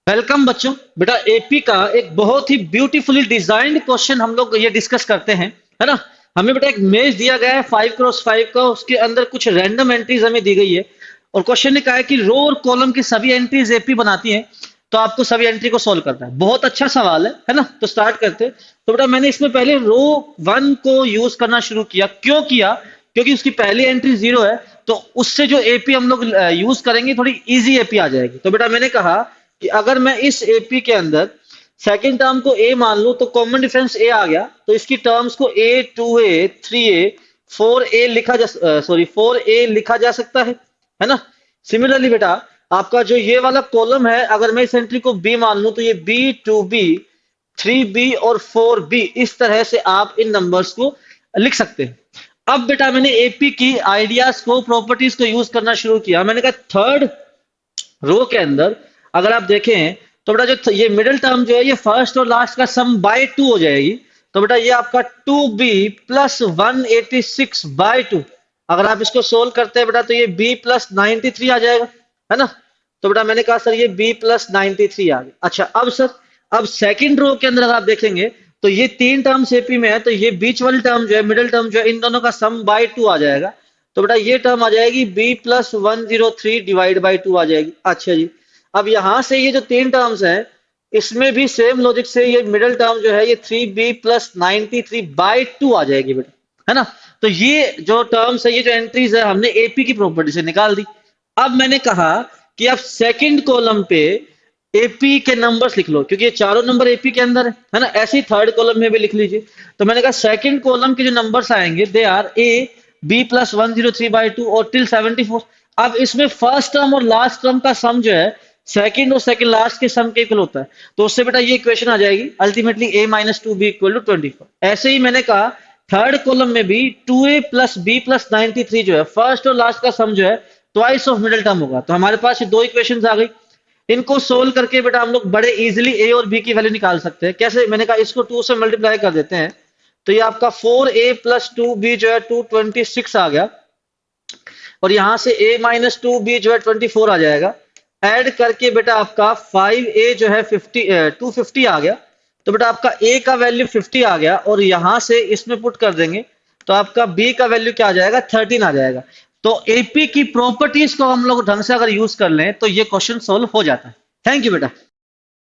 Welcome बच्चों। बेटा AP का एक बहुत ही ब्यूटीफुली डिजाइंड क्वेश्चन हम लोग ये डिस्कस करते हैं, है ना। हमें बेटा एक मेज दिया गया है 5x5 का, उसके अंदर कुछ रैंडम एंट्रीज हमें दी गई है और क्वेश्चन ने कहा है कि रो और कॉलम की सभी एंट्रीज एपी बनाती हैं। तो आपको सभी एंट्री को सॉल्व करना है। बहुत अच्छा सवाल है ना। तो स्टार्ट करते हैं। तो बेटा मैंने इसमें पहले रो 1 को यूज करना शुरू किया। क्यों किया? क्योंकि उसकी पहली एंट्री 0 है। तो उससे जो एपी हम लोग यूज करेंगे थोड़ी इजी एपी आ जाएगी। तो बेटा मैंने कहा कि अगर मैं इस एपी के अंदर सेकंड टर्म को ए मान लूं तो कॉमन डिफरेंस ए आ गया। तो इसकी टर्म्स को ए, 2a, 3a, 4a लिखा जा 4a लिखा जा सकता है ना। सिमिलरली बेटा आपका जो ये वाला कॉलम है, अगर मैं इस एंट्री को बी मान लूं तो ये बी, 2b, 3b और 4b, इस तरह से आप इन नंबर्स को लिख सकते हैं। अब बेटा मैंने एपी की आइडियाज को, प्रॉपर्टीज को यूज करना शुरू किया। मैंने कहा थर्ड रो के अंदर अगर आप देखें तो बेटा जो ये मिडिल टर्म जो है ये फर्स्ट और लास्ट का सम बाय 2 हो जाएगी। तो बेटा ये आपका 2b प्लस 186/2। अगर आप इसको सोल्व करते हैं बेटा तो ये b प्लस 93 आ जाएगा, है ना। तो बेटा मैंने कहा सर ये b प्लस 93 आ गया। अच्छा अब सर, अब सेकंड रो के अंदर अगर आप देखेंगे तो ये तीन टर्म्स एपी में है, तो ये बीच वाली टर्म जो है, मिडिल टर्म जो है, इन दोनों का सम बाय 2 आ जाएगा। तो बेटा ये टर्म आ जाएगी b प्लस 103 डिवाइड बाई 2 आ जाएगी। अच्छा जी, अब यहां से ये जो तीन टर्म्स हैं इसमें भी सेम लॉजिक से ये मिडिल टर्म जो है ये 3b प्लस 93/2 आ जाएगी बेटा, है ना। तो ये जो टर्म्स है, ये जो एंट्रीज है, हमने एपी की प्रॉपर्टी से निकाल दी। अब मैंने कहा कि आप सेकंड कॉलम पे एपी के नंबर्स लिख लो, क्योंकि ये चारों नंबर एपी के अंदर है ना। ऐसे ही थर्ड कॉलम में भी लिख लीजिए। तो मैंने कहा सेकंड कॉलम के जो नंबर्स आएंगे they are a b plus 103/2 और टिल 74। अब इसमें फर्स्ट टर्म और लास्ट टर्म का सम जो है सेकंड और सेकंड लास्ट के सम के इक्वल होता है। तो उससे बेटा ये इक्वेशन आ जाएगी ultimately a minus 2b equal to 24। ऐसे ही मैंने कहा थर्ड कॉलम में भी 2a प्लस b प्लस 93 जो है फर्स्ट और लास्ट का सम जो है ट्वाइस ऑफ मिडिल टर्म होगा। तो हमारे पास ये दो इक्वेशंस आ गई। इनको सोल्व करके बेटा हम लोग बड़े इजीली a और b की वैल्यू निकाल सकते हैं। कैसे? मैंने कहा इसको 2 से मल्टीप्लाई कर देते हैं तो ये आपका 4a प्लस 2b जो है 226 आ गया, और यहां से a माइनस 2b जो है 24 आ जाएगा। ऐड करके बेटा आपका 5a जो है 250 आ गया। तो बेटा आपका a का वैल्यू 50 आ गया, और यहां से इसमें पुट कर देंगे तो आपका b का वैल्यू क्या आ जाएगा? 13 आ जाएगा। तो एपी की प्रॉपर्टीज को हम लोग ढंग से अगर यूज कर लें तो ये क्वेश्चन सोल्व हो जाता है। थैंक यू बेटा।